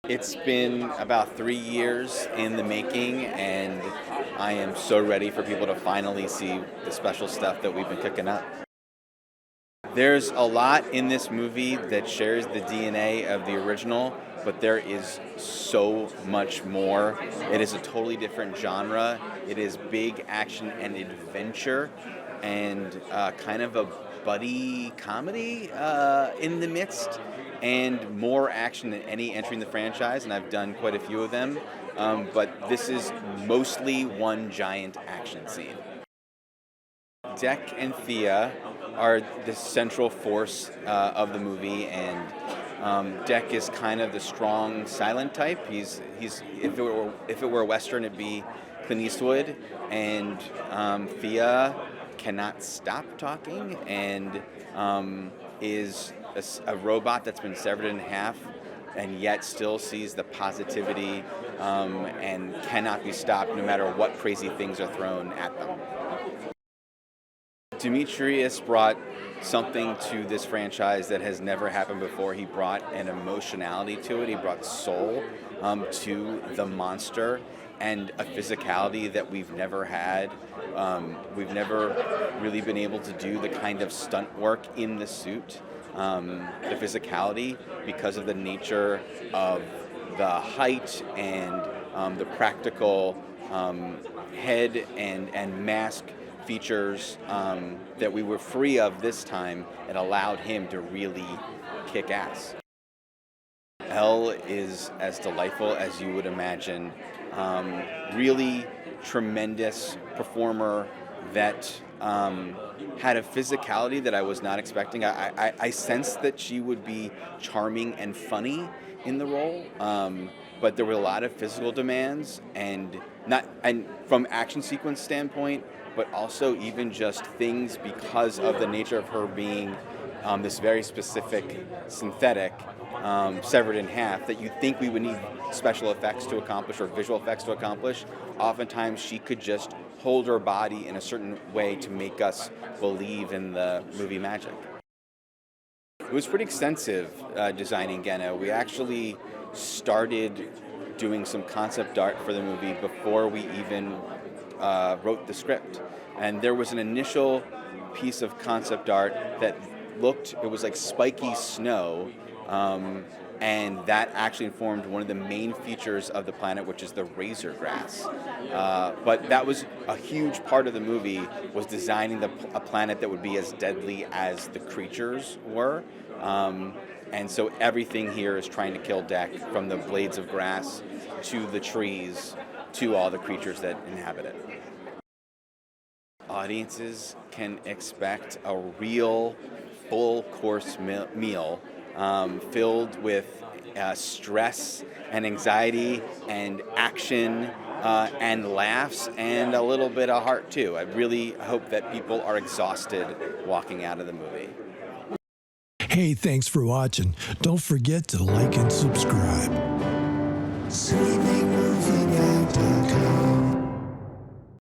It's been about 3 years in the making, and I am so ready for people to finally see the special stuff that we've been cooking up. There's a lot in this movie that shares the DNA of the original, but there is so much more. It is a totally different genre. It is big action and adventure, and kind of a buddy comedy in the midst, and more action than any entry in the franchise, and I've done quite a few of them. But this is mostly one giant action scene. Deck and Thea are the central force of the movie, and Deck is kind of the strong, silent type. He's if it were a Western, it'd be Clint Eastwood, and Thea cannot stop talking and is a robot that's been severed in half, and yet still sees the positivity and cannot be stopped no matter what crazy things are thrown at them. Demetrius brought something to this franchise that has never happened before. He brought an emotionality to it. He brought soul to the monster, and a physicality that we've never had. We've never really been able to do the kind of stunt work in the suit, the physicality, because of the nature of the height and the practical head and mask features that we were free of this time. It allowed him to really kick ass. Elle is as delightful as you would imagine. Really tremendous performer that had a physicality that I was not expecting. I sensed that she would be charming and funny in the role, but there were a lot of physical demands, and from action sequence standpoint, but also even just things because of the nature of her being this very specific synthetic, severed in half, that you think we would need special effects to accomplish or visual effects to accomplish. Oftentimes she could just hold her body in a certain way to make us believe in the movie magic. It was pretty extensive designing Genna. We actually started doing some concept art for the movie before we even wrote the script. And there was an initial piece of concept art that it was like spiky snow, and that actually informed one of the main features of the planet, which is the razor grass. But that was a huge part of the movie, was designing a planet that would be as deadly as the creatures were. And so everything here is trying to kill Deck, from the blades of grass to the trees to all the creatures that inhabit it. Audiences can expect a real full course meal filled with stress and anxiety and action and laughs and a little bit of heart too. I really hope that people are exhausted walking out of the movie. Hey, thanks for watching. Don't forget to like and subscribe. Sweeping